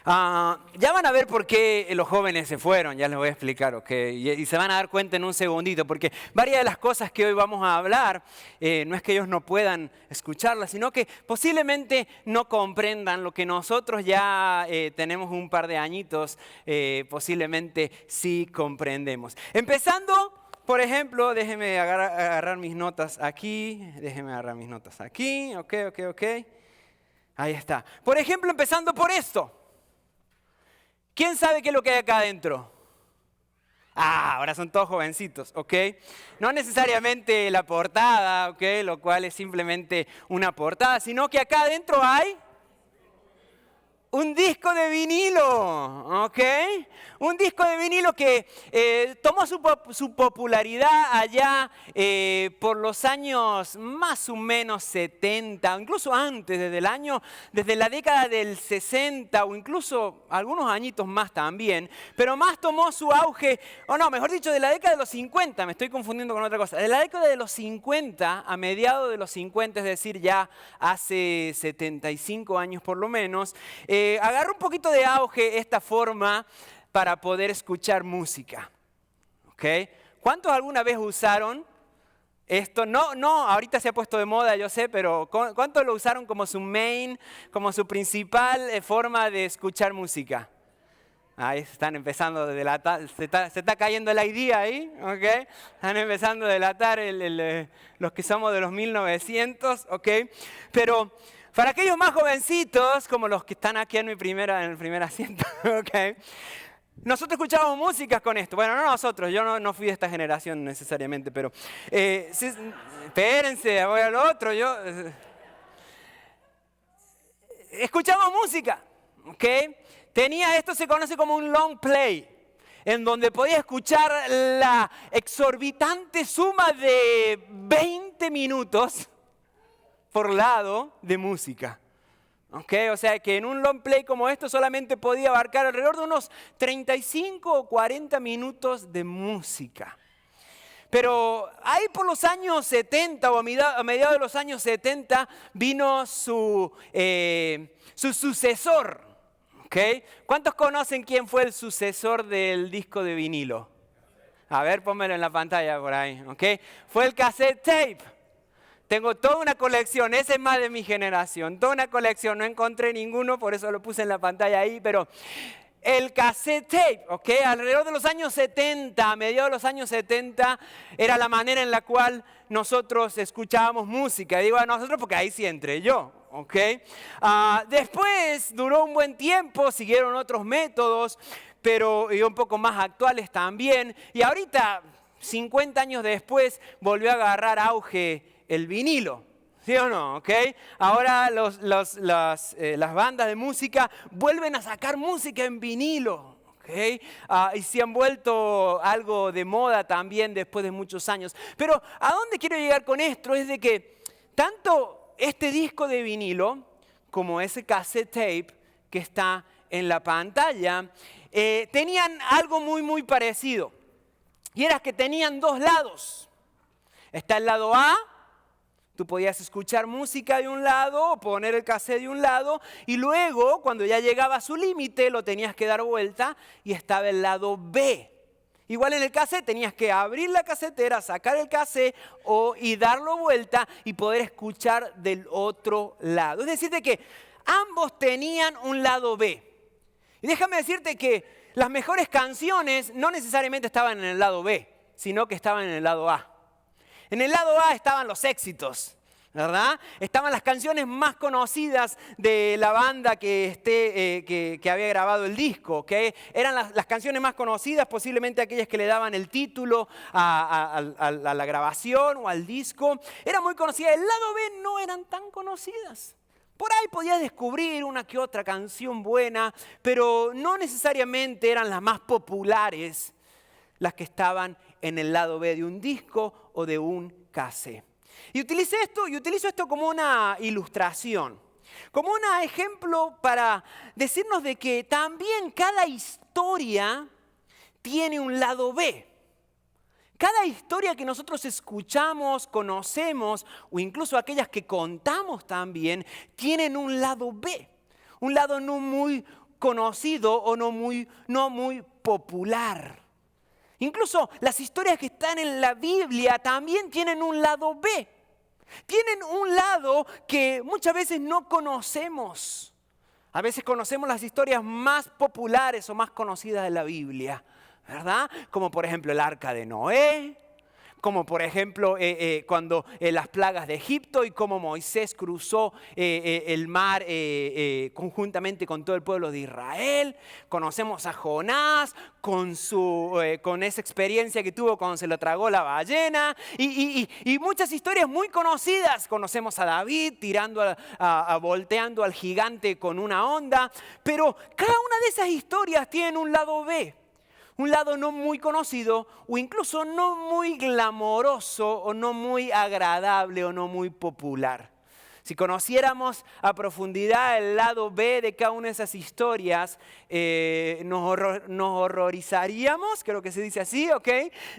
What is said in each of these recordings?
algo. Ya van a ver por qué los jóvenes se fueron, ya les voy a explicar, ¿ok? Y se van a dar cuenta en un segundito, porque varias de las cosas que hoy vamos a hablar, no es que ellos no puedan escucharlas, sino que posiblemente no comprendan lo que nosotros ya tenemos un par de añitos, posiblemente sí comprendemos. Empezando, por ejemplo, déjenme agarrar mis notas aquí, ok. Ahí está. Por ejemplo, empezando por esto. ¿Quién sabe qué es lo que hay acá adentro? Ahora son todos jovencitos, ¿ok? No necesariamente la portada, ¿ok? Lo cual es simplemente una portada, sino que acá adentro hay un disco de vinilo, ¿ok? Un disco de vinilo que tomó su popularidad allá por los años más o menos 70, incluso antes, desde la década del 60 o incluso algunos añitos más también, pero más tomó su auge, o no, mejor dicho, de la década de los 50, me estoy confundiendo con otra cosa, de la década de los 50, a mediados de los 50, es decir, ya hace 75 años por lo menos, agarró un poquito de auge esta forma para poder escuchar música. ¿Ok? ¿Cuántos alguna vez usaron esto? No, ahorita se ha puesto de moda, yo sé, pero ¿cuántos lo usaron como su main, como su principal forma de escuchar música? Ahí están empezando a delatar, se está cayendo el ID ahí, ¿ok? Están empezando a delatar los que somos de los 1900, ¿ok? Pero para aquellos más jovencitos, como los que están aquí en el primer asiento, ¿ok? Nosotros escuchábamos músicas con esto. Bueno, no nosotros, yo no fui de esta generación necesariamente, pero espérense, voy al otro. Escuchamos música, ¿ok? Esto se conoce como un long play, en donde podía escuchar la exorbitante suma de 20 minutos por lado de música. Okay, o sea que en un long play como esto solamente podía abarcar alrededor de unos 35 o 40 minutos de música. Pero ahí por los años 70 o a mediados de los años 70 vino su sucesor. ¿Okay? ¿Cuántos conocen quién fue el sucesor del disco de vinilo? A ver, pónmelo en la pantalla por ahí. ¿Okay? Fue el cassette tape. Tengo toda una colección, ese es más de mi generación, toda una colección, no encontré ninguno, por eso lo puse en la pantalla ahí, pero el cassette tape, ¿ok? Alrededor de los años 70, a mediados de los años 70, era la manera en la cual nosotros escuchábamos música. Digo a nosotros porque ahí sí entré yo, ¿ok? Después duró un buen tiempo, siguieron otros métodos, pero y un poco más actuales también, y ahorita, 50 años después, volvió a agarrar auge el vinilo, ¿sí o no? ¿Okay? Ahora las bandas de música vuelven a sacar música en vinilo. ¿Okay? Y se han vuelto algo de moda también después de muchos años. Pero ¿a dónde quiero llegar con esto? Es de que tanto este disco de vinilo como ese cassette tape que está en la pantalla tenían algo muy parecido. Y era que tenían dos lados. Está el lado A. Tú podías escuchar música de un lado, poner el cassette de un lado, y luego, cuando ya llegaba a su límite, lo tenías que dar vuelta y estaba el lado B. Igual en el cassette tenías que abrir la casetera, sacar el cassette y darlo vuelta y poder escuchar del otro lado. Es decir, de que ambos tenían un lado B. Y déjame decirte que las mejores canciones no necesariamente estaban en el lado B, sino que estaban en el lado A. En el lado A estaban los éxitos, ¿verdad? Estaban las canciones más conocidas de la banda que había grabado el disco, ¿ok? Eran las canciones más conocidas, posiblemente aquellas que le daban el título a la grabación o al disco. Era muy conocida. El lado B no eran tan conocidas. Por ahí podías descubrir una que otra canción buena, pero no necesariamente eran las más populares las que estaban en el lado B de un disco o de un cassette. Y utilizo esto como una ilustración, como un ejemplo para decirnos de que también cada historia tiene un lado B. Cada historia que nosotros escuchamos, conocemos o incluso aquellas que contamos también tienen un lado B. un lado no muy conocido o no muy popular. Incluso las historias que están en la Biblia también tienen un lado B. Tienen un lado que muchas veces no conocemos. A veces conocemos las historias más populares o más conocidas de la Biblia, ¿verdad? Como por ejemplo el arca de Noé, como por ejemplo cuando las plagas de Egipto y cómo Moisés cruzó el mar conjuntamente con todo el pueblo de Israel. Conocemos a Jonás con esa experiencia que tuvo cuando se lo tragó la ballena. Y muchas historias muy conocidas. Conocemos a David volteando al gigante con una onda. Pero cada una de esas historias tiene un lado B. Un lado no muy conocido o incluso no muy glamoroso o no muy agradable o no muy popular. Si conociéramos a profundidad el lado B de cada una de esas historias, nos horrorizaríamos, creo que se dice así, ¿ok?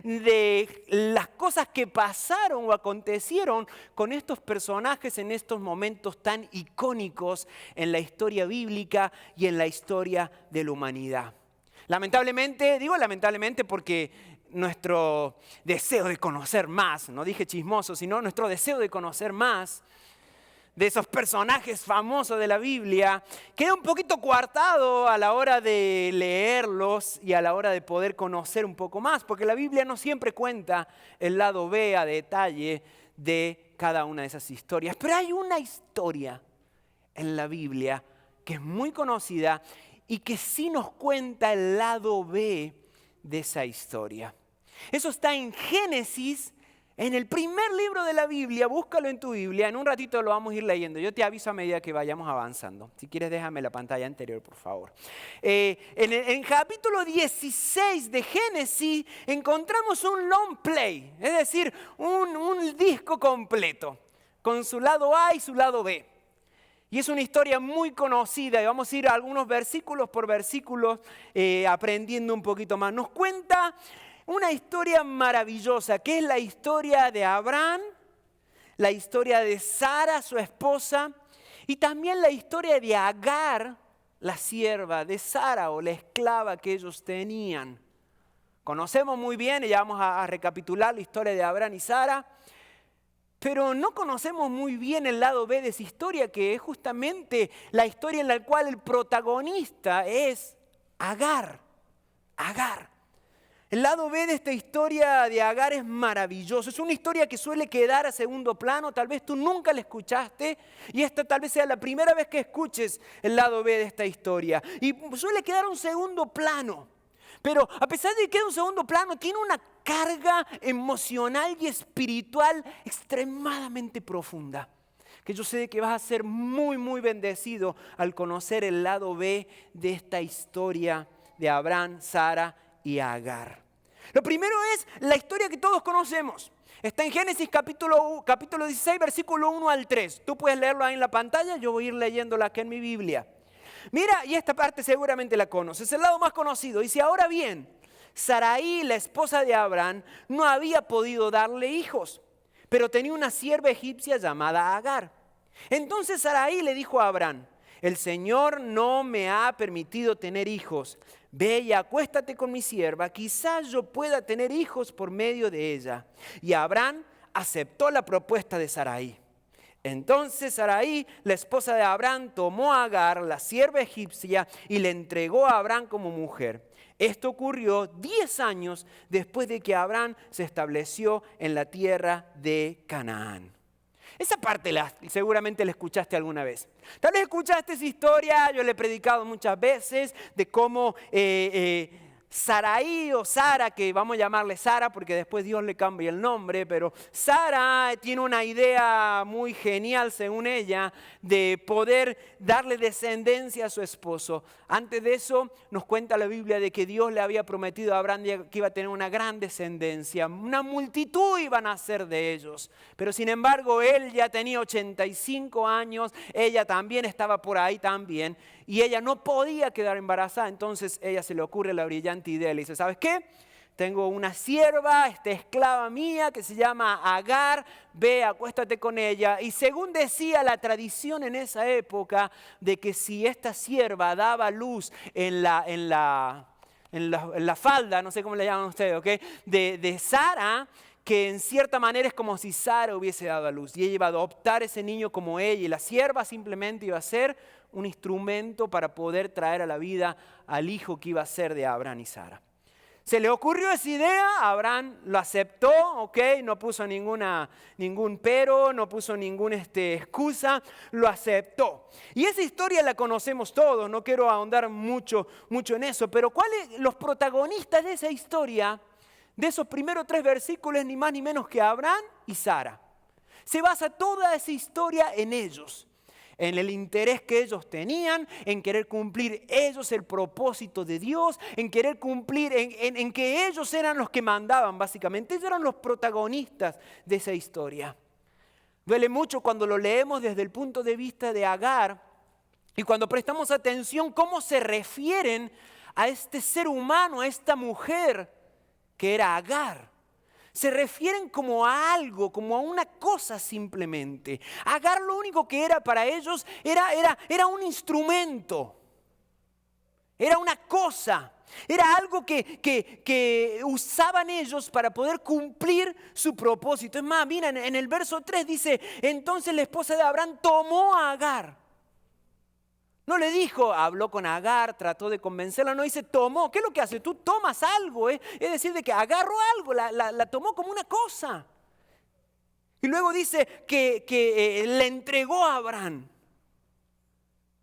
De las cosas que pasaron o acontecieron con estos personajes en estos momentos tan icónicos en la historia bíblica y en la historia de la humanidad. Lamentablemente, digo lamentablemente porque nuestro deseo de conocer más, no dije chismoso, sino nuestro deseo de conocer más de esos personajes famosos de la Biblia, queda un poquito coartado a la hora de leerlos y a la hora de poder conocer un poco más, porque la Biblia no siempre cuenta el lado B a detalle de cada una de esas historias. Pero hay una historia en la Biblia que es muy conocida y que sí nos cuenta el lado B de esa historia. Eso está en Génesis, en el primer libro de la Biblia. Búscalo en tu Biblia, en un ratito lo vamos a ir leyendo. Yo te aviso a medida que vayamos avanzando. Si quieres déjame la pantalla anterior, por favor. En capítulo 16 de Génesis encontramos un long play, es decir, un disco completo, con su lado A y su lado B. Y es una historia muy conocida y vamos a ir a algunos versículos por versículos aprendiendo un poquito más. Nos cuenta una historia maravillosa que es la historia de Abraham, la historia de Sara, su esposa, y también la historia de Agar, la sierva de Sara o la esclava que ellos tenían. Conocemos muy bien y ya vamos a recapitular la historia de Abraham y Sara. Pero no conocemos muy bien el lado B de esa historia, que es justamente la historia en la cual el protagonista es Agar. Agar. El lado B de esta historia de Agar es maravilloso. Es una historia que suele quedar a segundo plano. Tal vez tú nunca la escuchaste y esta tal vez sea la primera vez que escuches el lado B de esta historia. Y suele quedar a un segundo plano. Pero a pesar de que queda un segundo plano, tiene una carga emocional y espiritual extremadamente profunda. Que yo sé que vas a ser muy, muy bendecido al conocer el lado B de esta historia de Abraham, Sara y Agar. Lo primero es la historia que todos conocemos. Está en Génesis capítulo 16, versículo 1 al 3. Tú puedes leerlo ahí en la pantalla, yo voy a ir leyéndola aquí en mi Biblia. Mira, y esta parte seguramente la conoces, es el lado más conocido. Dice, ahora bien, Sarai, la esposa de Abraham, no había podido darle hijos, pero tenía una sierva egipcia llamada Agar. Entonces Sarai le dijo a Abraham, el Señor no me ha permitido tener hijos. Ve y acuéstate con mi sierva, quizás yo pueda tener hijos por medio de ella. Y Abraham aceptó la propuesta de Sarai. Entonces Sarai, la esposa de Abraham, tomó a Agar, la sierva egipcia, y le entregó a Abraham como mujer. Esto ocurrió 10 años después de que Abraham se estableció en la tierra de Canaán. Esa parte seguramente la escuchaste alguna vez. Tal vez escuchaste esa historia, yo le he predicado muchas veces de cómo Sarai o Sara, que vamos a llamarle Sara porque después Dios le cambia el nombre, pero Sara tiene una idea muy genial según ella de poder darle descendencia a su esposo. Antes de eso nos cuenta la Biblia de que Dios le había prometido a Abraham que iba a tener una gran descendencia, una multitud iba a nacer de ellos. Pero sin embargo él ya tenía 85 años, ella también estaba por ahí también y ella no podía quedar embarazada. Entonces ella se le ocurre la brillante idea, le dice, ¿sabes qué? tengo una sierva, esclava mía que se llama Agar, ve, acuéstate con ella. Y según decía la tradición en esa época, de que si esta sierva daba luz en la falda, no sé cómo le llaman ustedes, ¿ok? De Sara, que en cierta manera es como si Sara hubiese dado a luz. Y ella iba a adoptar ese niño como ella. Y la sierva simplemente iba a ser un instrumento para poder traer a la vida al hijo que iba a ser de Abraham y Sara. Se le ocurrió esa idea, Abraham lo aceptó, ¿ok? No puso ningún pero, no puso ninguna excusa, lo aceptó. Y esa historia la conocemos todos, no quiero ahondar mucho en eso, pero ¿cuáles los protagonistas de esa historia, de esos primeros 3 versículos, ni más ni menos que Abraham y Sara? Se basa toda esa historia en ellos. En el interés que ellos tenían, en querer cumplir ellos el propósito de Dios, en querer cumplir, en que ellos eran los que mandaban básicamente. Ellos eran los protagonistas de esa historia. Duele mucho cuando lo leemos desde el punto de vista de Agar y cuando prestamos atención cómo se refieren a este ser humano, a esta mujer que era Agar. Se refieren como a algo, como a una cosa simplemente. Agar lo único que era para ellos era un instrumento. Era una cosa. Era algo que usaban ellos para poder cumplir su propósito. Es más, mira, en el verso 3 dice, entonces la esposa de Abraham tomó a Agar. No le dijo, habló con Agar, trató de convencerla, no dice tomó. ¿Qué es lo que hace? Tú tomas algo, es decir, de que agarró algo, la tomó como una cosa. Y luego dice que le entregó a Abraham.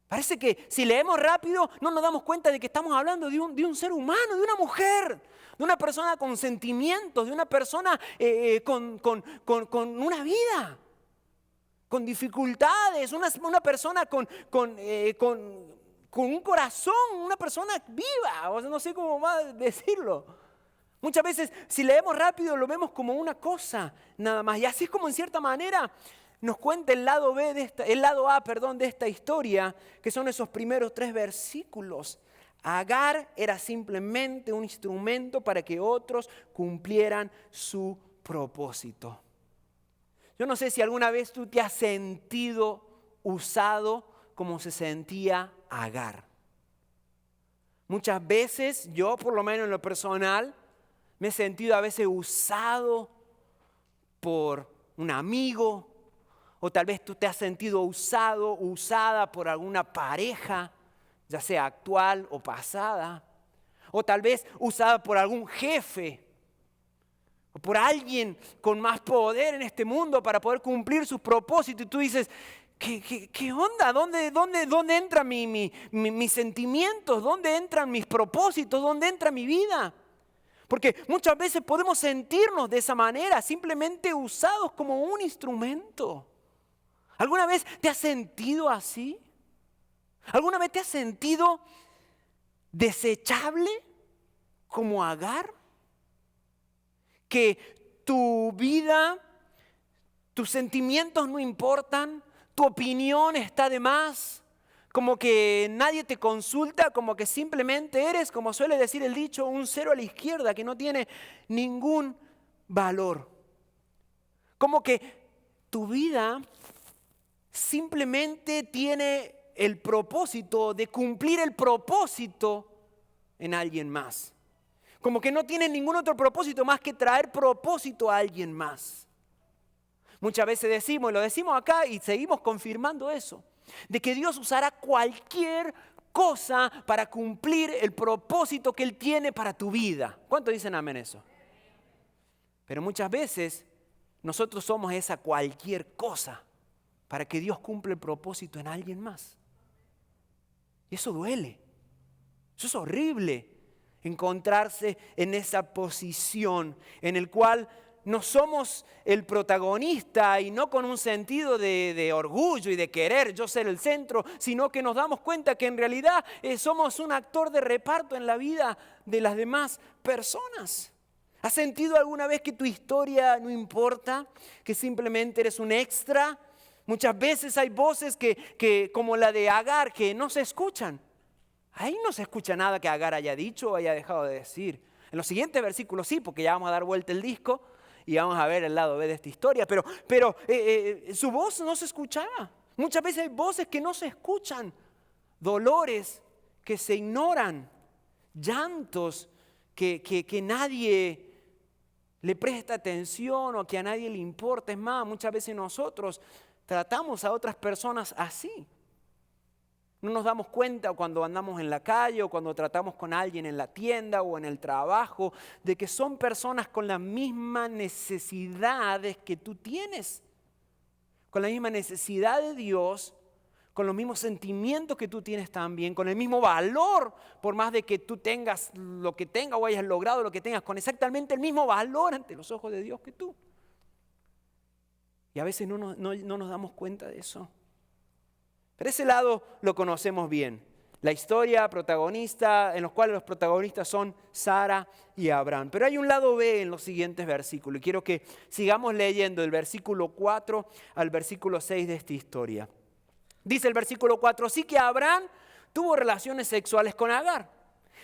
Parece que si leemos rápido no nos damos cuenta de que estamos hablando de un ser humano, de una mujer, de una persona con sentimientos, de una persona con una vida. Con dificultades, una persona con un corazón, una persona viva, o sea, no sé cómo más decirlo. Muchas veces si leemos rápido lo vemos como una cosa nada más. Y así es como en cierta manera nos cuenta el lado A de esta historia, que son esos primeros 3 versículos. Agar era simplemente un instrumento para que otros cumplieran su propósito. Yo no sé si alguna vez tú te has sentido usado como se sentía Agar. Muchas veces, yo por lo menos en lo personal, me he sentido a veces usado por un amigo, o tal vez tú te has sentido usada por alguna pareja, ya sea actual o pasada, o tal vez usada por algún jefe, o por alguien con más poder en este mundo para poder cumplir sus propósitos. Y tú dices, ¿qué onda? ¿Dónde entran mis sentimientos? ¿Dónde entran mis propósitos? ¿Dónde entra mi vida? Porque muchas veces podemos sentirnos de esa manera, simplemente usados como un instrumento. ¿Alguna vez te has sentido así? ¿Alguna vez te has sentido desechable como Agar? Que tu vida, tus sentimientos no importan, tu opinión está de más, como que nadie te consulta, como que simplemente eres, como suele decir el dicho, un cero a la izquierda que no tiene ningún valor. Como que tu vida simplemente tiene el propósito de cumplir el propósito en alguien más. Como que no tiene ningún otro propósito más que traer propósito a alguien más. Muchas veces decimos, y lo decimos acá y seguimos confirmando eso, de que Dios usará cualquier cosa para cumplir el propósito que Él tiene para tu vida. ¿Cuántos dicen amén eso? Pero muchas veces nosotros somos esa cualquier cosa para que Dios cumpla el propósito en alguien más. Y eso duele. Eso es horrible. Encontrarse en esa posición en el cual no somos el protagonista y no con un sentido de orgullo y de querer yo ser el centro, sino que nos damos cuenta que en realidad somos un actor de reparto en la vida de las demás personas. ¿Has sentido alguna vez que tu historia no importa? ¿Que simplemente eres un extra? Muchas veces hay voces que como la de Agar, que no se escuchan. Ahí no se escucha nada que Agar haya dicho o haya dejado de decir. En los siguientes versículos sí, porque ya vamos a dar vuelta el disco y vamos a ver el lado B de esta historia, pero su voz no se escuchaba. Muchas veces hay voces que no se escuchan, dolores que se ignoran, llantos que nadie le presta atención o que a nadie le importa. Es más, muchas veces nosotros tratamos a otras personas así. No nos damos cuenta cuando andamos en la calle o cuando tratamos con alguien en la tienda o en el trabajo de que son personas con las mismas necesidades que tú tienes, con la misma necesidad de Dios, con los mismos sentimientos que tú tienes también, con el mismo valor, por más de que tú tengas lo que tengas o hayas logrado lo que tengas, con exactamente el mismo valor ante los ojos de Dios que tú. Y a veces no nos damos cuenta de eso. Pero ese lado lo conocemos bien. La historia protagonista, en los cuales los protagonistas son Sara y Abraham. Pero hay un lado B en los siguientes versículos. Y quiero que sigamos leyendo del versículo 4 al versículo 6 de esta historia. Dice el versículo 4, así que Abraham tuvo relaciones sexuales con Agar.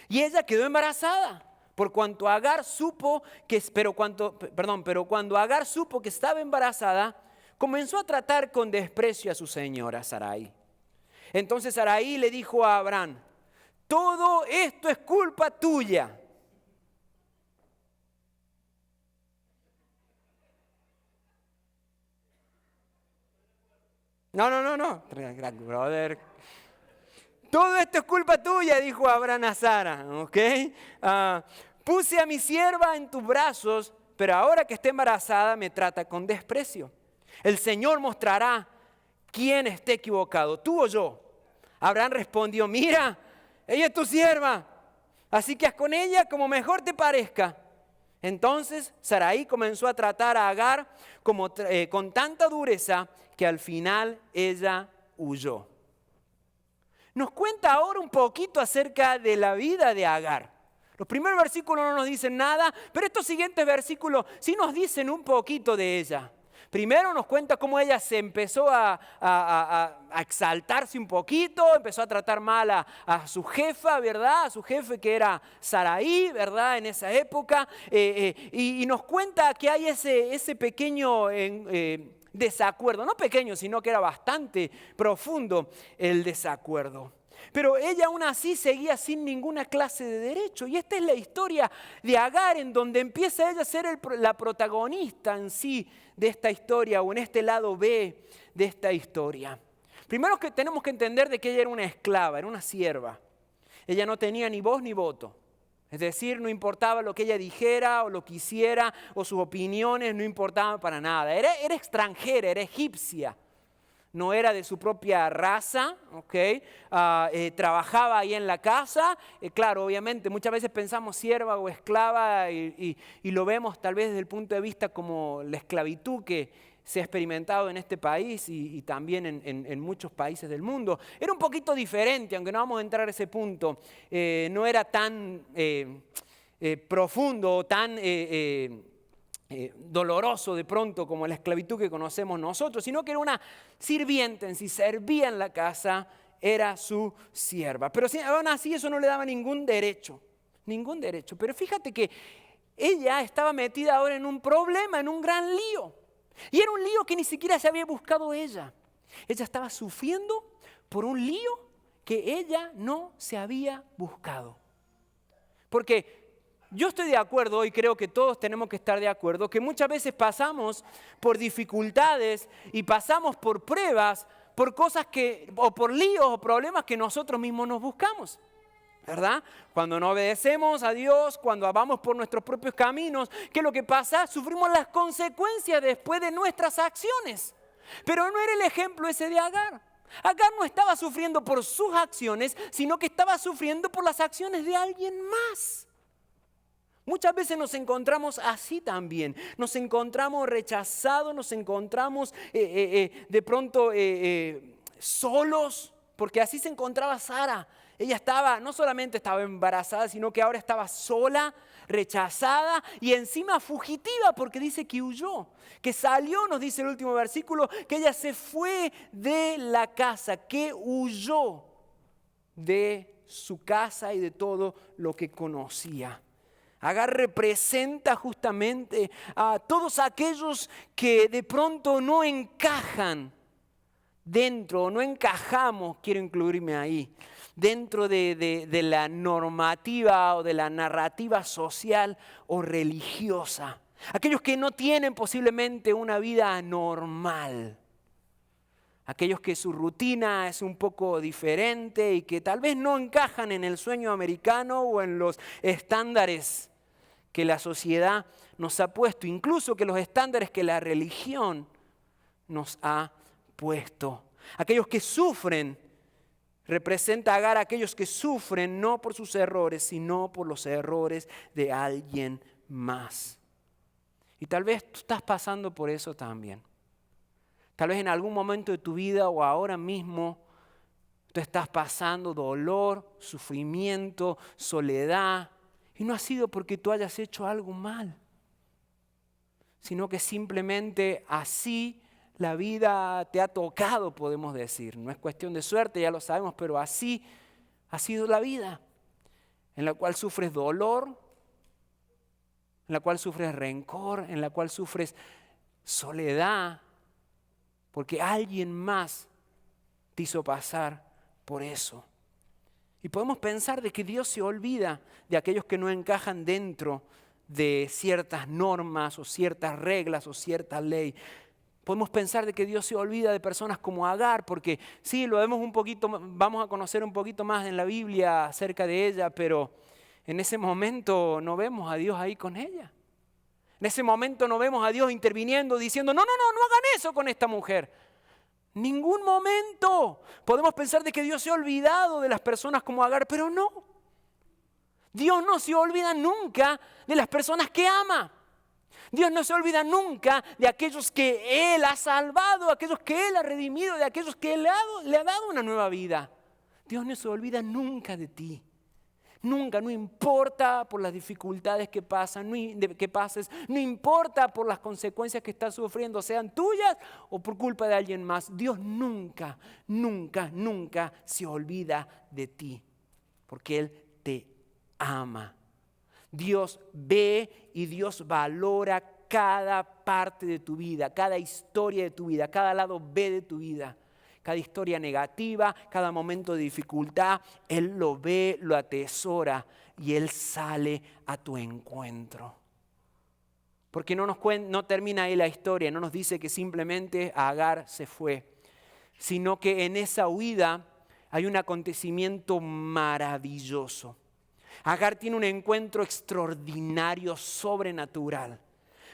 Y ella quedó embarazada. Pero cuando Agar supo que estaba embarazada, comenzó a tratar con desprecio a su señora Sarai. Entonces Sarai le dijo a Abraham, todo esto es culpa tuya. No. Brother. Todo esto es culpa tuya, dijo Abraham a Sara. ¿Ok? Puse a mi sierva en tus brazos, pero ahora que está embarazada me trata con desprecio. El Señor mostrará quién esté equivocado, tú o yo. Abraham respondió, mira, ella es tu sierva, así que haz con ella como mejor te parezca. Entonces Sarai comenzó a tratar a Agar con tanta dureza que al final ella huyó. Nos cuenta ahora un poquito acerca de la vida de Agar. Los primeros versículos no nos dicen nada, pero estos siguientes versículos sí nos dicen un poquito de ella. Primero nos cuenta cómo ella se empezó a exaltarse un poquito, empezó a tratar mal a su jefa, ¿verdad? A su jefe que era Sarai, ¿verdad? En esa época. Y nos cuenta que hay ese pequeño desacuerdo, no pequeño, sino que era bastante profundo el desacuerdo. Pero ella aún así seguía sin ninguna clase de derecho. Y esta es la historia de Agar, en donde empieza ella a ser la protagonista en sí de esta historia, o en este lado B de esta historia. Primero que tenemos que entender de que ella era una esclava, era una sierva. Ella no tenía ni voz ni voto. Es decir, no importaba lo que ella dijera o lo que hiciera o sus opiniones, no importaban para nada. Era extranjera, era egipcia. No era de su propia raza, ¿okay? Trabajaba ahí en la casa. Claro, obviamente, muchas veces pensamos sierva o esclava y lo vemos tal vez desde el punto de vista como la esclavitud que se ha experimentado en este país y también en muchos países del mundo. Era un poquito diferente, aunque no vamos a entrar a ese punto. No era tan profundo o tan doloroso de pronto como la esclavitud que conocemos nosotros, sino que era una sirvienta en sí, servía en la casa, era su sierva. Pero aún así eso no le daba ningún derecho. Pero fíjate que ella estaba metida ahora en un problema, en un gran lío. Y era un lío que ni siquiera se había buscado ella. Ella estaba sufriendo por un lío que ella no se había buscado. Porque yo estoy de acuerdo y creo que todos tenemos que estar de acuerdo que muchas veces pasamos por dificultades y pasamos por pruebas, por cosas o por líos o problemas que nosotros mismos nos buscamos, ¿verdad? Cuando no obedecemos a Dios, cuando vamos por nuestros propios caminos, ¿qué es lo que pasa? Sufrimos las consecuencias después de nuestras acciones. Pero no era el ejemplo ese de Agar. Agar no estaba sufriendo por sus acciones, sino que estaba sufriendo por las acciones de alguien más. Muchas veces nos encontramos así también, nos encontramos rechazados, nos encontramos de pronto solos, porque así se encontraba Sara. Ella no solamente estaba embarazada, sino que ahora estaba sola, rechazada y encima fugitiva, porque dice que huyó, que salió, nos dice el último versículo, que ella se fue de la casa, que huyó de su casa y de todo lo que conocía. Agar representa justamente a todos aquellos que de pronto no encajan dentro, no encajamos, quiero incluirme ahí, dentro de la normativa o de la narrativa social o religiosa. Aquellos que no tienen posiblemente una vida normal. Aquellos que su rutina es un poco diferente y que tal vez no encajan en el sueño americano o en los estándares que la sociedad nos ha puesto, incluso que los estándares que la religión nos ha puesto. Aquellos que sufren, representa Agar a aquellos que sufren no por sus errores, sino por los errores de alguien más. Y tal vez tú estás pasando por eso también. Tal vez en algún momento de tu vida o ahora mismo tú estás pasando dolor, sufrimiento, soledad. Y no ha sido porque tú hayas hecho algo mal, sino que simplemente así la vida te ha tocado, podemos decir. No es cuestión de suerte, ya lo sabemos, pero así ha sido la vida, en la cual sufres dolor, en la cual sufres rencor, en la cual sufres soledad, porque alguien más te hizo pasar por eso. Y podemos pensar de que Dios se olvida de aquellos que no encajan dentro de ciertas normas o ciertas reglas o cierta ley. Podemos pensar de que Dios se olvida de personas como Agar, porque sí, lo vemos un poquito, vamos a conocer un poquito más en la Biblia acerca de ella, pero en ese momento no vemos a Dios ahí con ella. En ese momento no vemos a Dios interviniendo, diciendo, no hagan eso con esta mujer. Ningún momento. Podemos pensar de que Dios se ha olvidado de las personas como Agar, pero no. Dios no se olvida nunca de las personas que ama. Dios no se olvida nunca de aquellos que Él ha salvado, aquellos que Él ha redimido, de aquellos que Él le ha dado una nueva vida. Dios no se olvida nunca de ti. Nunca, no importa por las dificultades que pases, no importa por las consecuencias que estás sufriendo, sean tuyas o por culpa de alguien más. Dios nunca se olvida de ti, porque Él te ama. Dios ve y Dios valora cada parte de tu vida, cada historia de tu vida, cada lado B de tu vida. Cada historia negativa, cada momento de dificultad, Él lo ve, lo atesora y Él sale a tu encuentro. Porque no termina ahí la historia, no nos dice que simplemente Agar se fue, sino que en esa huida hay un acontecimiento maravilloso. Agar tiene un encuentro extraordinario, sobrenatural.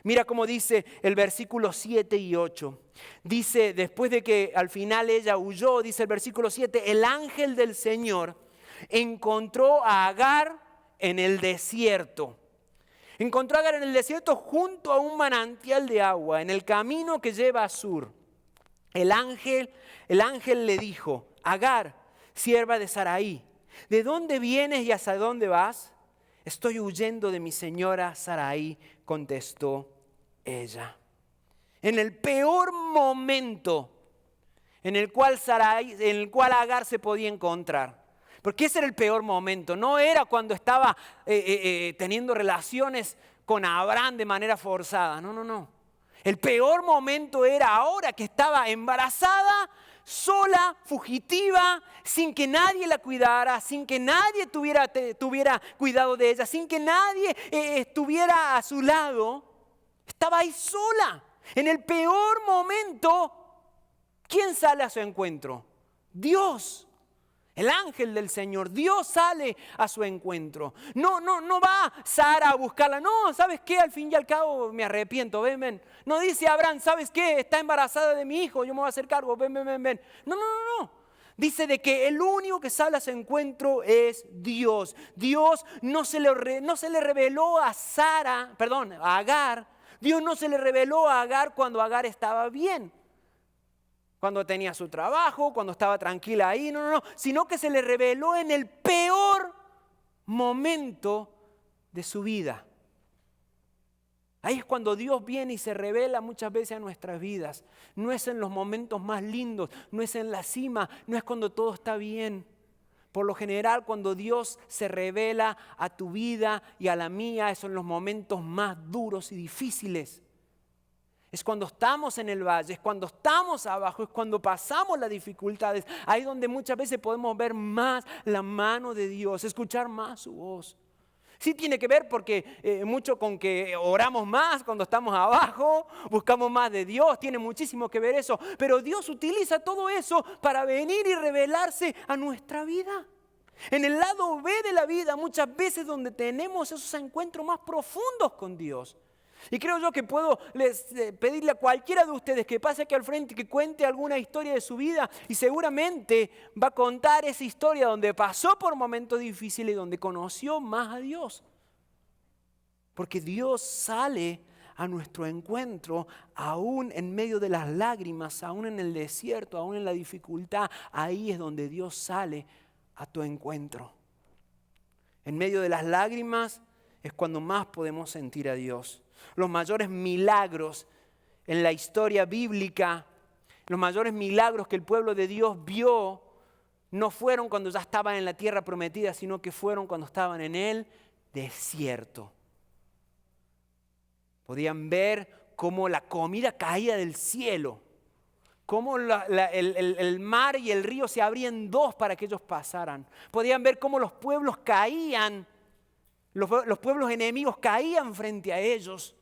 Mira cómo dice el versículo 7 y 8. Dice, después de que al final ella huyó, dice el versículo 7, el ángel del Señor encontró a Agar en el desierto. Encontró a Agar en el desierto junto a un manantial de agua, en el camino que lleva a Sur. El ángel le dijo, Agar, sierva de Sarai, ¿de dónde vienes y hacia dónde vas? Estoy huyendo de mi señora Sarai, contestó ella. En el peor momento en el cual Agar se podía encontrar. Porque ese era el peor momento. No era cuando estaba teniendo relaciones con Abraham de manera forzada. No. El peor momento era ahora que estaba embarazada, sola, fugitiva, sin que nadie la cuidara, sin que nadie tuviera cuidado de ella, sin que nadie estuviera a su lado. Estaba ahí sola. En el peor momento, ¿quién sale a su encuentro? Dios. El ángel del Señor, Dios sale a su encuentro. No va Sara a buscarla. No, ¿sabes qué? Al fin y al cabo me arrepiento, ven. No dice Abraham, ¿sabes qué? Está embarazada de mi hijo, yo me voy a hacer cargo, ven. No. Dice de que el único que sale a su encuentro es Dios. Dios no se le reveló a Agar. Dios no se le reveló a Agar cuando Agar estaba bien. Cuando tenía su trabajo, cuando estaba tranquila ahí, no, sino que se le reveló en el peor momento de su vida. Ahí es cuando Dios viene y se revela muchas veces a nuestras vidas. No es en los momentos más lindos, no es en la cima, no es cuando todo está bien. Por lo general, cuando Dios se revela a tu vida y a la mía, esos son los momentos más duros y difíciles. Es cuando estamos en el valle, es cuando estamos abajo, es cuando pasamos las dificultades. Ahí donde muchas veces podemos ver más la mano de Dios, escuchar más su voz. Sí tiene que ver porque mucho con que oramos más cuando estamos abajo, buscamos más de Dios, tiene muchísimo que ver eso. Pero Dios utiliza todo eso para venir y revelarse a nuestra vida. En el lado B de la vida, muchas veces donde tenemos esos encuentros más profundos con Dios. Y creo yo que puedo pedirle a cualquiera de ustedes que pase aquí al frente, que cuente alguna historia de su vida y seguramente va a contar esa historia donde pasó por momentos difíciles y donde conoció más a Dios. Porque Dios sale a nuestro encuentro aún en medio de las lágrimas, aún en el desierto, aún en la dificultad. Ahí es donde Dios sale a tu encuentro. En medio de las lágrimas es cuando más podemos sentir a Dios. Los mayores milagros en la historia bíblica, los mayores milagros que el pueblo de Dios vio, no fueron cuando ya estaban en la tierra prometida, sino que fueron cuando estaban en el desierto. Podían ver cómo la comida caía del cielo, cómo el mar y el río se abrían en dos para que ellos pasaran. Podían ver cómo los pueblos caían. Los pueblos enemigos caían frente a ellos.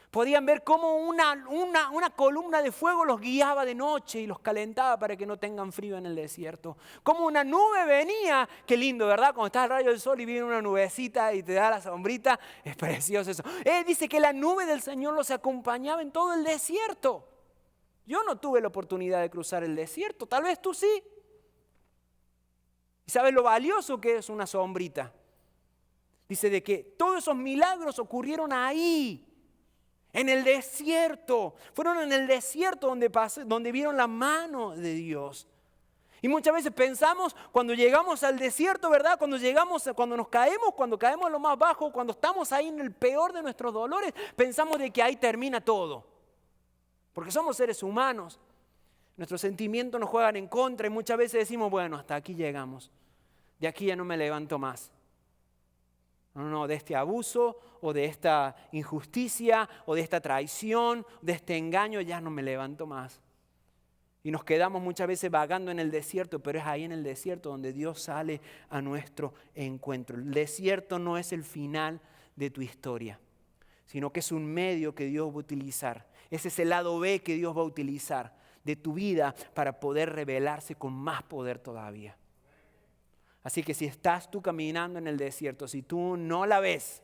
Podían ver cómo una columna de fuego los guiaba de noche y los calentaba para que no tengan frío en el desierto. Como una nube venía, qué lindo, ¿verdad? Cuando está el rayo del sol y viene una nubecita y te da la sombrita, es precioso eso. Dice que la nube del Señor los acompañaba en todo el desierto. Yo no tuve la oportunidad de cruzar el desierto, tal vez tú sí. ¿Y sabes lo valioso que es una sombrita? Dice de que todos esos milagros ocurrieron ahí, en el desierto. Fueron en el desierto donde vieron la mano de Dios. Y muchas veces pensamos cuando llegamos al desierto, ¿verdad? Cuando nos caemos, cuando caemos en lo más bajo, cuando estamos ahí en el peor de nuestros dolores, pensamos de que ahí termina todo. Porque somos seres humanos. Nuestros sentimientos nos juegan en contra y muchas veces decimos, bueno, hasta aquí llegamos. De aquí ya no me levanto más. No, de este abuso o de esta injusticia o de esta traición, de este engaño, ya no me levanto más. Y nos quedamos muchas veces vagando en el desierto, pero es ahí en el desierto donde Dios sale a nuestro encuentro. El desierto no es el final de tu historia, sino que es un medio que Dios va a utilizar. Ese es el lado B que Dios va a utilizar de tu vida para poder revelarse con más poder todavía. Así que si estás tú caminando en el desierto, si tú no la ves,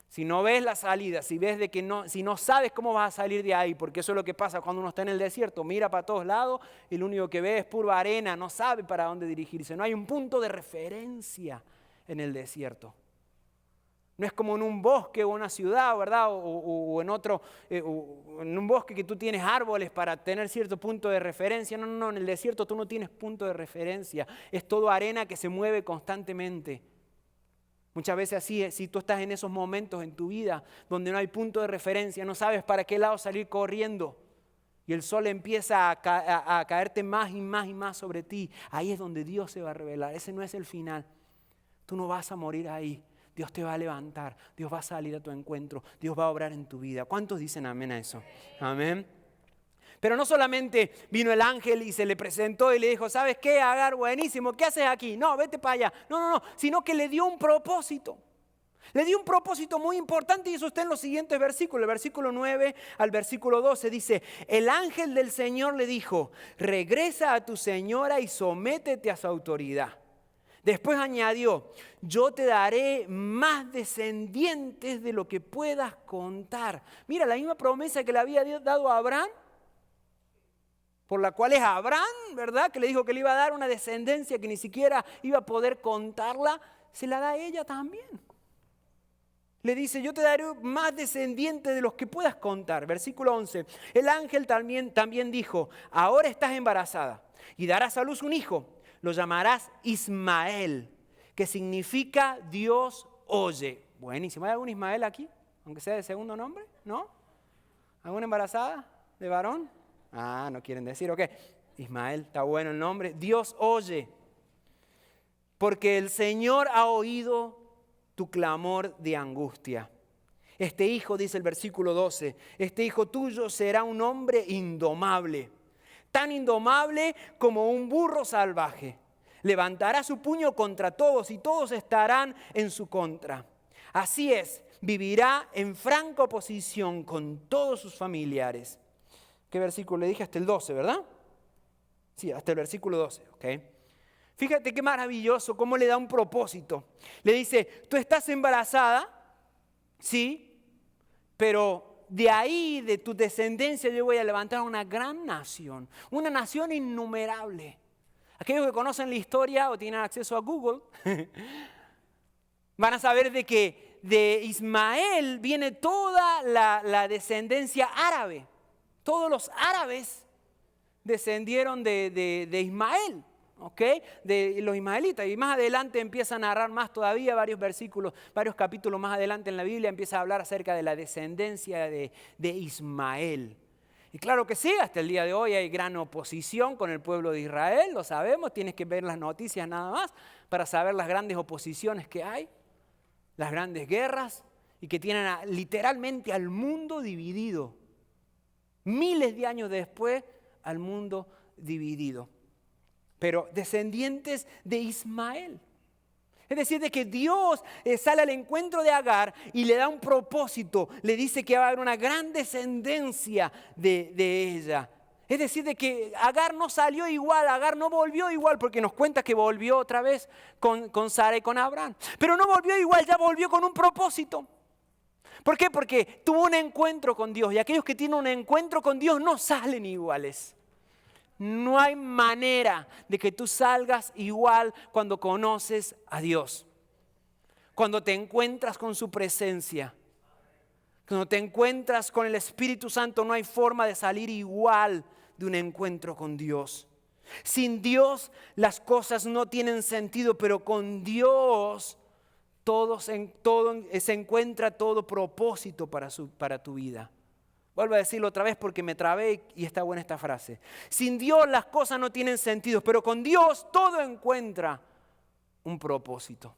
si no ves la salida, si no sabes cómo vas a salir de ahí, porque eso es lo que pasa cuando uno está en el desierto, mira para todos lados y lo único que ve es pura arena, no sabe para dónde dirigirse, no hay un punto de referencia en el desierto. No es como en un bosque o una ciudad, ¿verdad? O en otro, en un bosque que tú tienes árboles para tener cierto punto de referencia. No, en el desierto tú no tienes punto de referencia. Es todo arena que se mueve constantemente. Muchas veces así, si tú estás en esos momentos en tu vida donde no hay punto de referencia, no sabes para qué lado salir corriendo y el sol empieza a caerte más y más y más sobre ti, ahí es donde Dios se va a revelar. Ese no es el final. Tú no vas a morir ahí. Dios te va a levantar, Dios va a salir a tu encuentro, Dios va a obrar en tu vida. ¿Cuántos dicen amén a eso? Amén. Pero no solamente vino el ángel y se le presentó y le dijo, ¿sabes qué, Agar? Buenísimo, ¿qué haces aquí? No, vete para allá. No, sino que le dio un propósito. Le dio un propósito muy importante y eso está en los siguientes versículos. El versículo 9 al versículo 12 dice, el ángel del Señor le dijo, regresa a tu señora y sométete a su autoridad. Después añadió, yo te daré más descendientes de lo que puedas contar. Mira, la misma promesa que le había dado a Abraham, por la cual es Abraham, ¿verdad? Que le dijo que le iba a dar una descendencia que ni siquiera iba a poder contarla, se la da a ella también. Le dice, yo te daré más descendientes de los que puedas contar. Versículo 11, el ángel también dijo, ahora estás embarazada y darás a luz un hijo. Lo llamarás Ismael, que significa Dios oye. Buenísimo. ¿Hay algún Ismael aquí? Aunque sea de segundo nombre, ¿no? ¿Alguna embarazada de varón? No quieren decir, ok. Ismael, está bueno el nombre. Dios oye. porque el Señor ha oído tu clamor de angustia. Este hijo, dice el versículo 12, este hijo tuyo será un hombre indomable, tan indomable como un burro salvaje. Levantará su puño contra todos y todos estarán en su contra. Así es, vivirá en franca oposición con todos sus familiares. ¿Qué versículo le dije? Hasta el 12, ¿verdad? Sí, hasta el versículo 12, ¿ok? Fíjate qué maravilloso, cómo le da un propósito. Le dice, tú estás embarazada, sí, pero de ahí, de tu descendencia, yo voy a levantar una gran nación, una nación innumerable. Aquellos que conocen la historia o tienen acceso a Google, van a saber de que de Ismael viene toda la descendencia árabe. Todos los árabes descendieron de Ismael. ¿Ok? De los ismaelitas. Y más adelante empieza a narrar más todavía, varios versículos, varios capítulos más adelante en la Biblia empieza a hablar acerca de la descendencia de Ismael. Y claro que sí, hasta el día de hoy hay gran oposición con el pueblo de Israel, lo sabemos, tienes que ver las noticias nada más para saber las grandes oposiciones que hay, las grandes guerras, y que tienen literalmente al mundo dividido. Miles de años después, al mundo dividido. Pero descendientes de Ismael. Es decir, de que Dios sale al encuentro de Agar y le da un propósito. Le dice que va a haber una gran descendencia de ella. Es decir, de que Agar no salió igual, Agar no volvió igual, porque nos cuenta que volvió otra vez con Sara y con Abraham. Pero no volvió igual, ya volvió con un propósito. ¿Por qué? Porque tuvo un encuentro con Dios. Y aquellos que tienen un encuentro con Dios no salen iguales. No hay manera de que tú salgas igual cuando conoces a Dios. Cuando te encuentras con su presencia. Cuando te encuentras con el Espíritu Santo, no hay forma de salir igual de un encuentro con Dios. Sin Dios las cosas no tienen sentido, pero con Dios se encuentra todo propósito para tu vida. Vuelvo a decirlo otra vez porque me trabé y está buena esta frase. Sin Dios las cosas no tienen sentido, pero con Dios todo encuentra un propósito.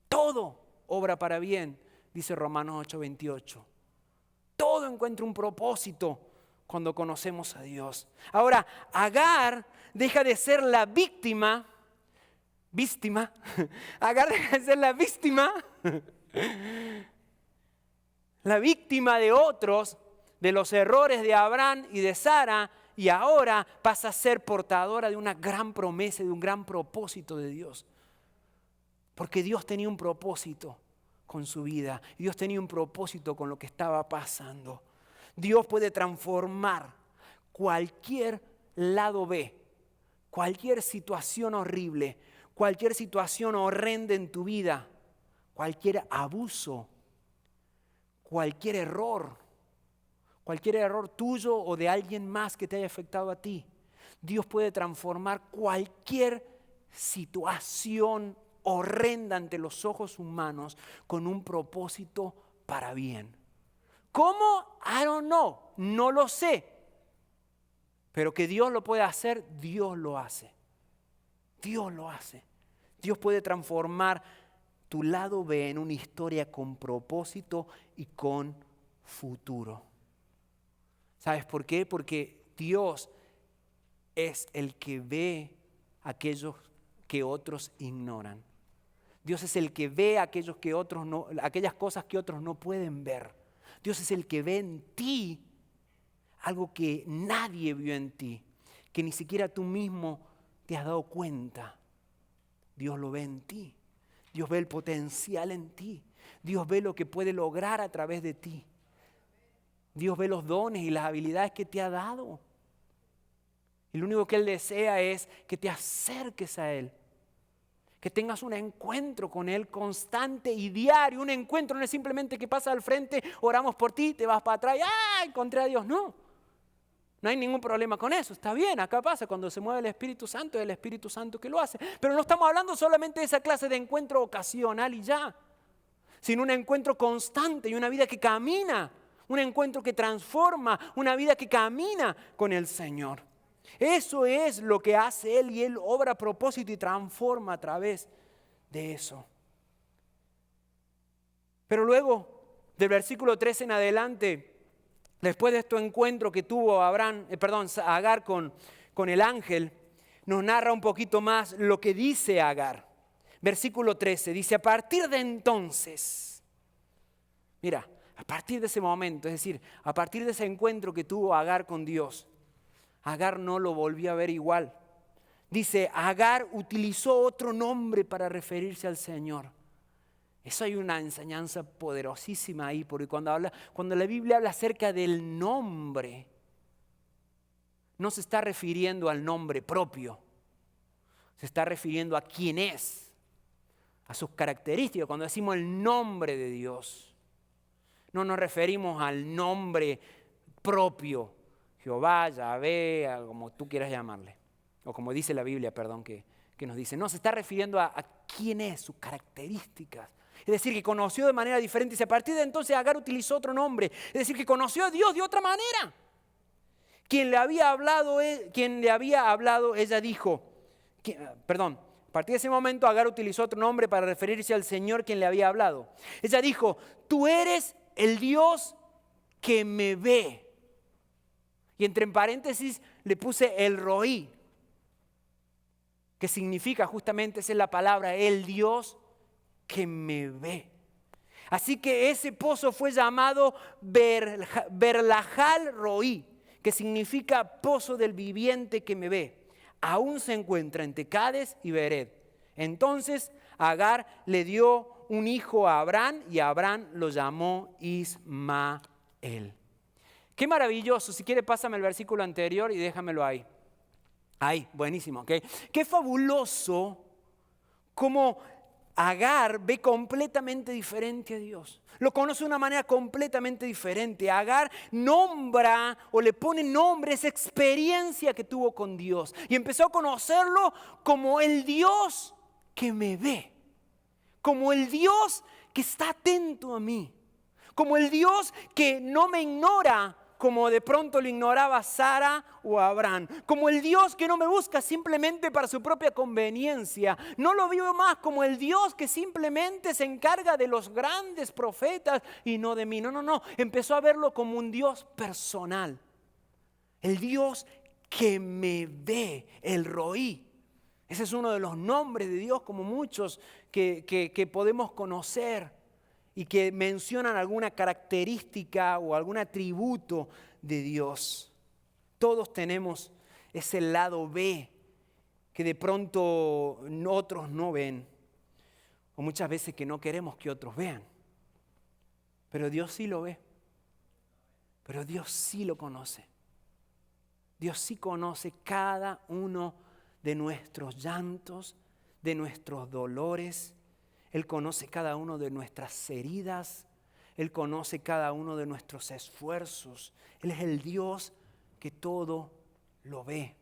Todo obra para bien, dice Romanos 8:28. Todo encuentra un propósito cuando conocemos a Dios. Ahora, Agar deja de ser la víctima. Agar deja de ser la víctima de otros, de los errores de Abraham y de Sara, y ahora pasa a ser portadora de una gran promesa, de un gran propósito de Dios. Porque Dios tenía un propósito con su vida, y Dios tenía un propósito con lo que estaba pasando. Dios puede transformar cualquier lado B, cualquier situación horrible, cualquier situación horrenda en tu vida, cualquier abuso, cualquier error tuyo o de alguien más que te haya afectado a ti. Dios puede transformar cualquier situación horrenda ante los ojos humanos con un propósito para bien. ¿Cómo? I don't know, no lo sé. Pero que Dios lo puede hacer, Dios lo hace. Dios lo hace. Dios puede transformar tu lado B en una historia con propósito y con futuro. ¿Sabes por qué? Porque Dios es el que ve aquellos que otros ignoran. Dios es el que ve aquellas cosas que otros no pueden ver. Dios es el que ve en ti algo que nadie vio en ti, que ni siquiera tú mismo te has dado cuenta. Dios lo ve en ti. Dios ve el potencial en ti. Dios ve lo que puede lograr a través de ti. Dios ve los dones y las habilidades que te ha dado. Y lo único que Él desea es que te acerques a Él. Que tengas un encuentro con Él constante y diario. Un encuentro no es simplemente que pasas al frente, oramos por ti, te vas para atrás y ¡ah! Encontré a Dios. No hay ningún problema con eso. Está bien, acá pasa. Cuando se mueve el Espíritu Santo, es el Espíritu Santo que lo hace. Pero no estamos hablando solamente de esa clase de encuentro ocasional y ya. Sino un encuentro constante y una vida que camina. Un encuentro que transforma, una vida que camina con el Señor. Eso es lo que hace Él y Él obra a propósito y transforma a través de eso. Pero luego, del versículo 13 en adelante, después de este encuentro que tuvo Agar con el ángel, nos narra un poquito más lo que dice Agar. Versículo 13 dice, a partir de entonces, mira, a partir de ese momento, es decir, a partir de ese encuentro que tuvo Agar con Dios, Agar no lo volvió a ver igual. Dice, Agar utilizó otro nombre para referirse al Señor. Eso hay una enseñanza poderosísima ahí, porque cuando la Biblia habla acerca del nombre, no se está refiriendo al nombre propio, se está refiriendo a quién es, a sus características. Cuando decimos el nombre de Dios, no nos referimos al nombre propio, Jehová, Yahvé, como tú quieras llamarle, o como dice la Biblia, que nos dice. No, se está refiriendo a quién es, sus características. Es decir, que conoció de manera diferente. Y a partir de entonces Agar utilizó otro nombre. Es decir, que conoció a Dios de otra manera. Quien le había hablado, ella dijo, a partir de ese momento Agar utilizó otro nombre para referirse al Señor quien le había hablado. Ella dijo, tú eres el Dios que me ve. Y entre paréntesis le puse el Roí, que significa justamente, esa es la palabra, el Dios que me ve. Así que ese pozo fue llamado Berlajal Roí, que significa pozo del viviente que me ve. Aún se encuentra entre Cades y Bered. Entonces Agar le dio un hijo a Abraham y Abraham lo llamó Ismael. Qué maravilloso. Si quiere, pásame el versículo anterior y déjamelo ahí. Ahí, buenísimo. ¿Okay? Qué fabuloso cómo Agar ve completamente diferente a Dios. Lo conoce de una manera completamente diferente. Agar nombra o le pone nombre a esa experiencia que tuvo con Dios. Y empezó a conocerlo como el Dios que me ve. Como el Dios que está atento a mí. Como el Dios que no me ignora como de pronto lo ignoraba Sara o Abraham. Como el Dios que no me busca simplemente para su propia conveniencia. No lo vivo más como el Dios que simplemente se encarga de los grandes profetas y no de mí. No. Empezó a verlo como un Dios personal. El Dios que me ve, el Roí. Ese es uno de los nombres de Dios, como muchos que podemos conocer y que mencionan alguna característica o algún atributo de Dios. Todos tenemos ese lado B que de pronto otros no ven, o muchas veces que no queremos que otros vean. Pero Dios sí lo ve, pero Dios sí lo conoce. Dios sí conoce cada uno de nuestros llantos, de nuestros dolores. Él conoce cada uno de nuestras heridas. Él conoce cada uno de nuestros esfuerzos. Él es el Dios que todo lo ve.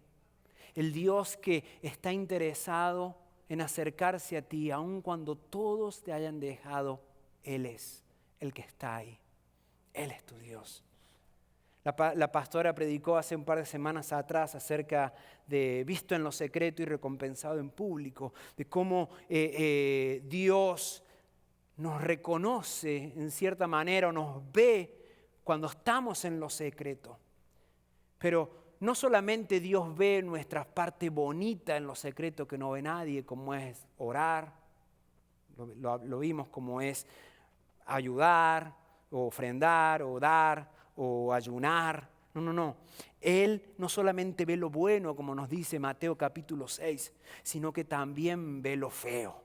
El Dios que está interesado en acercarse a ti, aun cuando todos te hayan dejado. Él es el que está ahí. Él es tu Dios. La pastora predicó hace un par de semanas atrás acerca de visto en lo secreto y recompensado en público, de cómo Dios nos reconoce en cierta manera o nos ve cuando estamos en lo secreto. Pero no solamente Dios ve nuestra parte bonita en lo secreto que no ve nadie, como es orar, lo vimos, como es ayudar, o ofrendar, o dar, o ayunar. No. Él no solamente ve lo bueno, como nos dice Mateo capítulo 6, sino que también ve lo feo.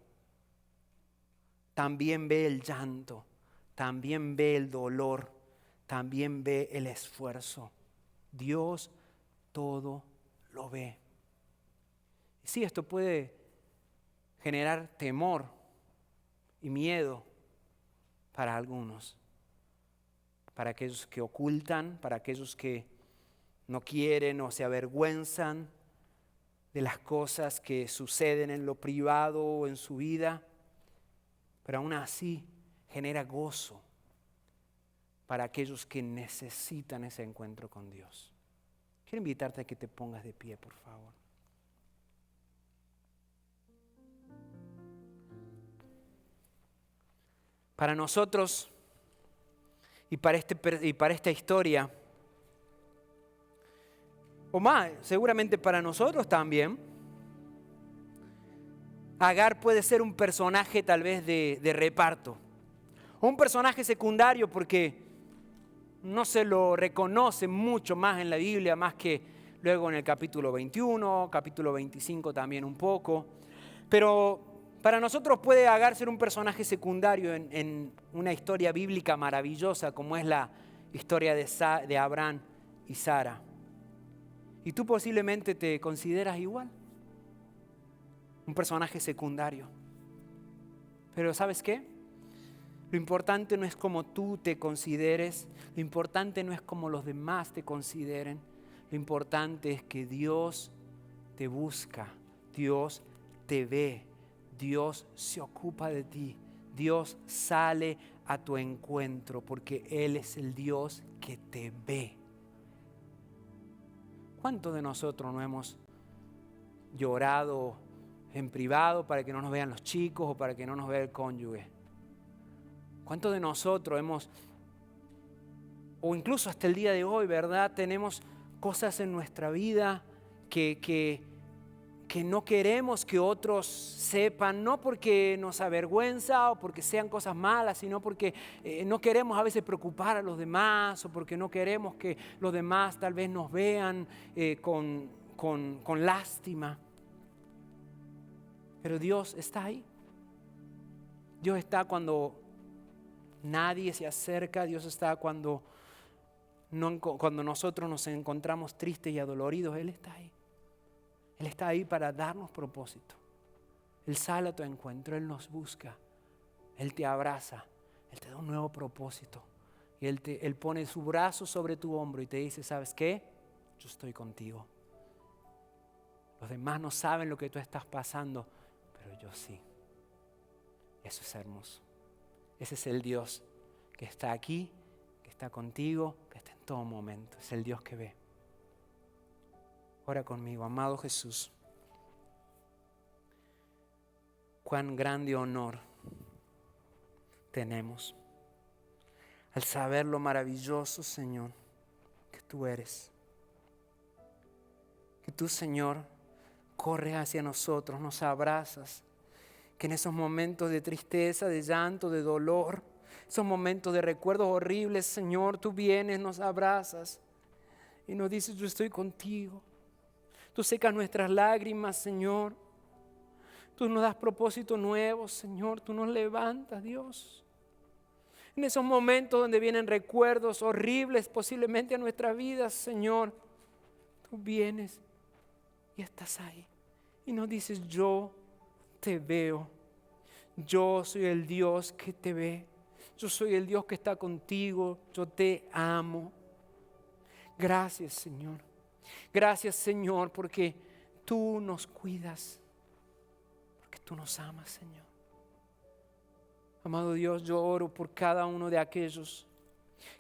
También ve el llanto, también ve el dolor, también ve el esfuerzo. Dios todo lo ve. Y sí, esto puede generar temor y miedo para algunos. Para aquellos que ocultan, para aquellos que no quieren o se avergüenzan de las cosas que suceden en lo privado o en su vida, pero aún así genera gozo para aquellos que necesitan ese encuentro con Dios, Quiero invitarte a que te pongas de pie, por favor. Para nosotros y para esta historia, o más, seguramente para nosotros también, Agar puede ser un personaje tal vez de reparto, o un personaje secundario porque no se lo reconoce mucho más en la Biblia, más que luego en el capítulo 21, capítulo 25 también un poco. Pero para nosotros puede Agar ser un personaje secundario en una historia bíblica maravillosa como es la historia de Abraham y Sara. Y tú posiblemente te consideras igual, un personaje secundario. Pero ¿sabes qué? Lo importante no es cómo tú te consideres, lo importante no es cómo los demás te consideren, lo importante es que Dios te busca, Dios te ve, Dios se ocupa de ti, Dios sale a tu encuentro porque Él es el Dios que te ve. ¿Cuántos de nosotros no hemos llorado en privado para que no nos vean los chicos o para que no nos vea el cónyuge? ¿Cuántos de nosotros hemos, o incluso hasta el día de hoy, ¿verdad? Tenemos cosas en nuestra vida que no queremos que otros sepan, no porque nos avergüenza o porque sean cosas malas, sino porque no queremos a veces preocupar a los demás o porque no queremos que los demás tal vez nos vean con lástima. Pero Dios está ahí. Dios está cuando nadie se acerca. Dios está cuando nosotros nos encontramos tristes y adoloridos. Él está ahí. Él está ahí para darnos propósito. Él sale a tu encuentro, Él nos busca, Él te abraza, Él te da un nuevo propósito. Y Él pone su brazo sobre tu hombro y te dice, ¿sabes qué? Yo estoy contigo. Los demás no saben lo que tú estás pasando, pero yo sí. Eso es hermoso. Ese es el Dios que está aquí, que está contigo, que está en todo momento. Es el Dios que ve. Ora conmigo, amado Jesús. Cuán grande honor tenemos al saber lo maravilloso, Señor, que tú eres. Que tú, Señor, corres hacia nosotros, nos abrazas. Que en esos momentos de tristeza, de llanto, de dolor, esos momentos de recuerdos horribles, Señor, tú vienes, nos abrazas y nos dices, yo estoy contigo. Tú secas nuestras lágrimas, Señor. Tú nos das propósito nuevo, Señor. Tú nos levantas, Dios. En esos momentos donde vienen recuerdos horribles posiblemente a nuestras vidas, Señor, tú vienes y estás ahí. Y nos dices, yo te veo. Yo soy el Dios que te ve. Yo soy el Dios que está contigo. Yo te amo. Gracias, Señor. Gracias, Señor, porque tú nos cuidas, porque tú nos amas, Señor. Amado Dios, yo oro por cada uno de aquellos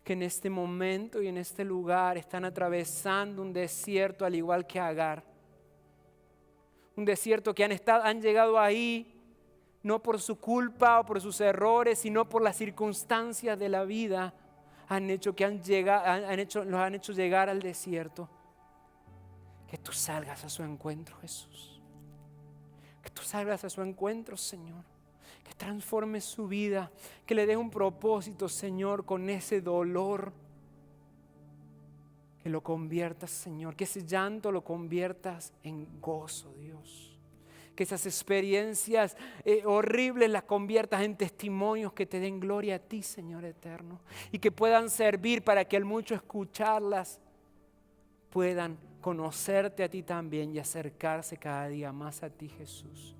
que en este momento y en este lugar están atravesando un desierto al igual que Agar. Un desierto que han llegado ahí no por su culpa o por sus errores, sino por las circunstancias de la vida los han hecho llegar al desierto. Que tú salgas a su encuentro, Jesús. Que tú salgas a su encuentro, Señor. Que transformes su vida. Que le des un propósito, Señor, con ese dolor. Que lo conviertas, Señor. Que ese llanto lo conviertas en gozo, Dios. Que esas experiencias horribles las conviertas en testimonios que te den gloria a ti, Señor eterno. Y que puedan servir para que al mucho escucharlas puedan conocerte a ti también y acercarse cada día más a ti, Jesús.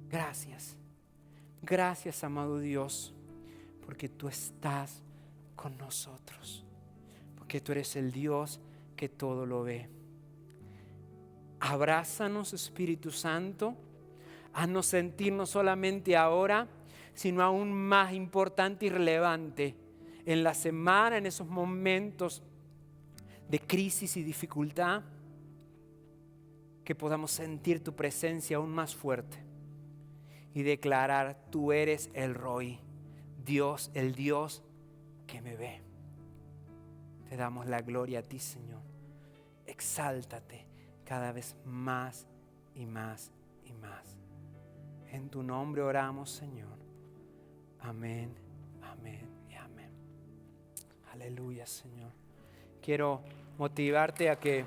Gracias. Gracias, amado Dios, porque tú estás con nosotros. Porque tú eres el Dios que todo lo ve. Abrázanos, Espíritu Santo. Haznos sentir no solamente ahora, sino aún más importante y relevante en la semana, en esos momentos de crisis y dificultad, que podamos sentir tu presencia aún más fuerte y declarar: tú eres el Roi, Dios, el Dios que me ve. Te damos la gloria a ti, Señor. Exáltate cada vez más y más y más. En tu nombre oramos, Señor. Amén, amén y amén. Aleluya, Señor. Quiero motivarte a que